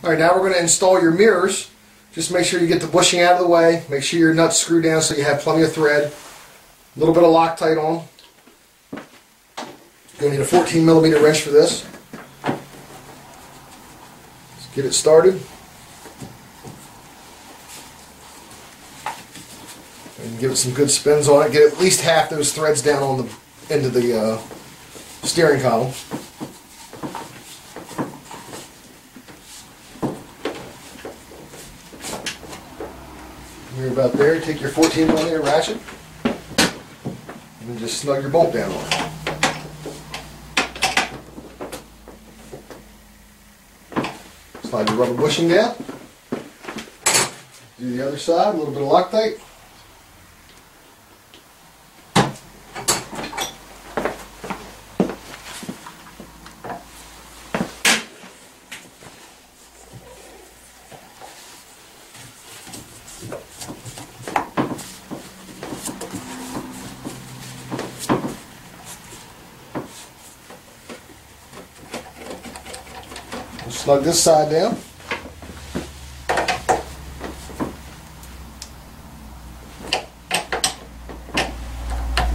Alright, now we're going to install your mirrors. Just make sure you get the bushing out of the way. Make sure your nuts screw down so you have plenty of thread. A little bit of Loctite on. You're going to need a 14mm wrench for this. Let's get it started. And give it some good spins on it. Get at least half those threads down on the end of the steering column. You're about there. Take your 14mm ratchet and then just snug your bolt down on it. Slide your rubber bushing down. Do the other side, a little bit of Loctite. Snug this side down.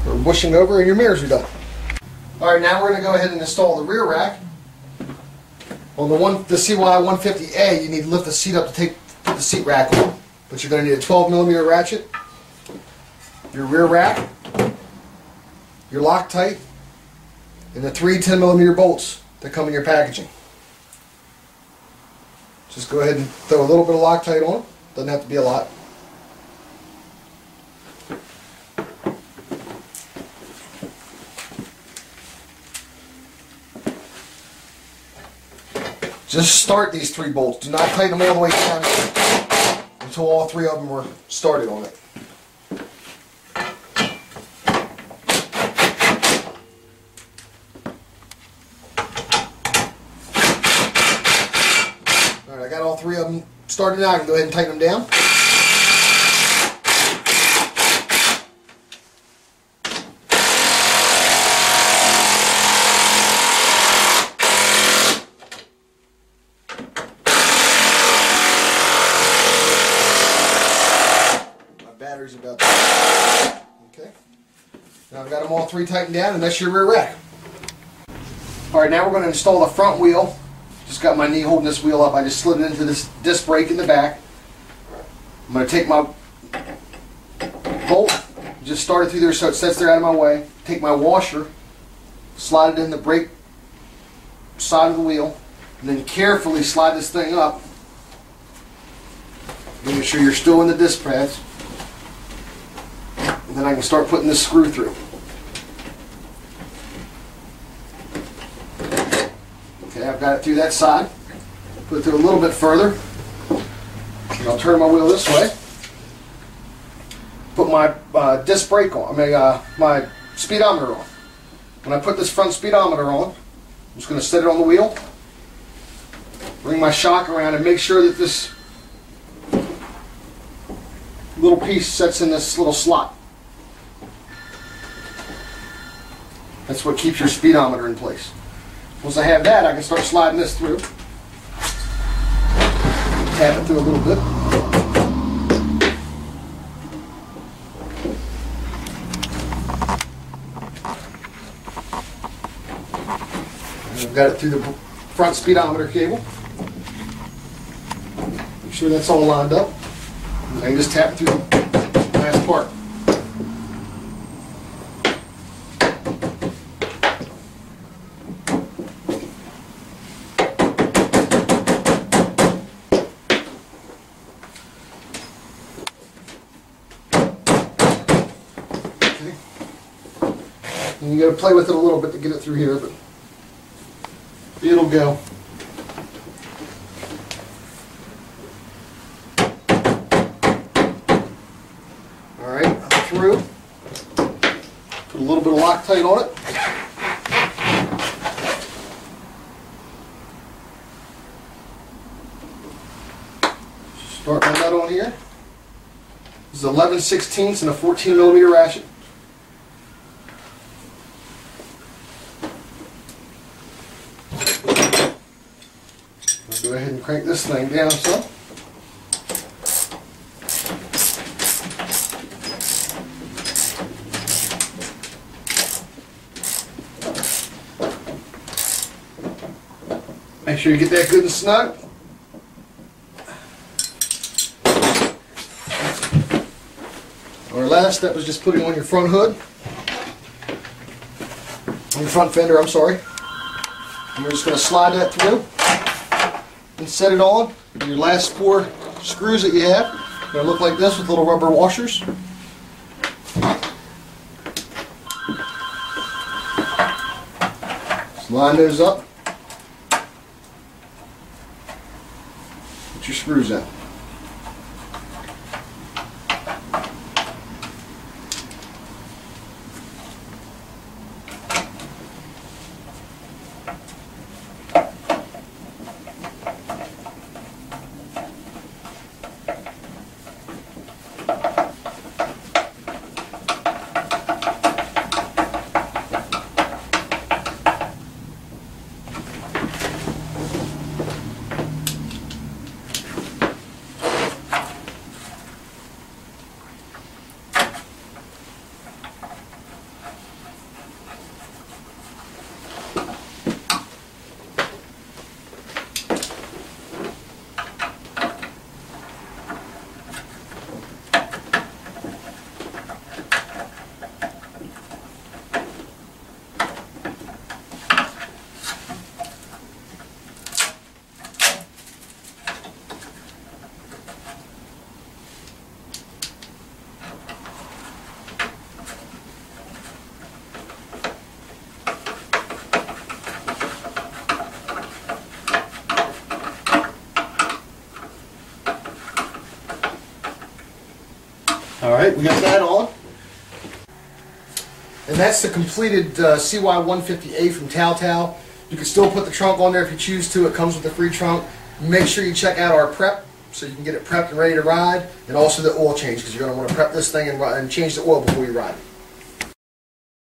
We're bushing over and your mirrors are done. Alright, now we're going to go ahead and install the rear rack. On the CY150A, you need to lift the seat up to put the seat rack on. But you're going to need a 12mm ratchet, your rear rack, your Loctite, and the 3 10mm bolts that come in your packaging. Just go ahead and throw a little bit of Loctite on. Doesn't have to be a lot. Just start these 3 bolts. Do not tighten them all the way down until all 3 of them are started on it. Alright, I got all 3 of them started now. I can go ahead and tighten them down. Battery's about there. Okay. Now I've got them all 3 tightened down, and that's your rear rack. Alright, now we're going to install the front wheel. Just got my knee holding this wheel up. I just slid it into this disc brake in the back. I'm going to take my bolt, just start it through there so it sits there out of my way. Take my washer, slide it in the brake side of the wheel, and then carefully slide this thing up. Make sure you're still in the disc pads. And then I can start putting this screw through. Okay, I've got it through that side. Put it through a little bit further. And I'll turn my wheel this way. Put my disc brake on, my speedometer on. When I put this front speedometer on, I'm just going to set it on the wheel. Bring my shock around and make sure that this little piece sets in this little slot. That's what keeps your speedometer in place. Once I have that, I can start sliding this through. Tap it through a little bit. And I've got it through the front speedometer cable. Make sure that's all lined up. I can just tap it through the last part. And you got to play with it a little bit to get it through here, but it'll go. Alright, through. Put a little bit of Loctite on it. Start my nut on here. This is 11/16 and a 14mm ratchet. I'll go ahead and Crank this thing down some. Make sure you get that good and snug. Our last step is just putting on your front hood. On your front fender, I'm sorry. And we're just going to slide that through and set it on. And your last 4 screws that you have are going to look like this with little rubber washers. Just line those up. Put your screws in. Alright, we got that on. And that's the completed CY150A from TAO TAO. You can still put the trunk on there if you choose to. It comes with a free trunk. Make sure you check out our prep so you can get it prepped and ready to ride, and also the oil change, because you're going to want to prep this thing and change the oil before you ride it.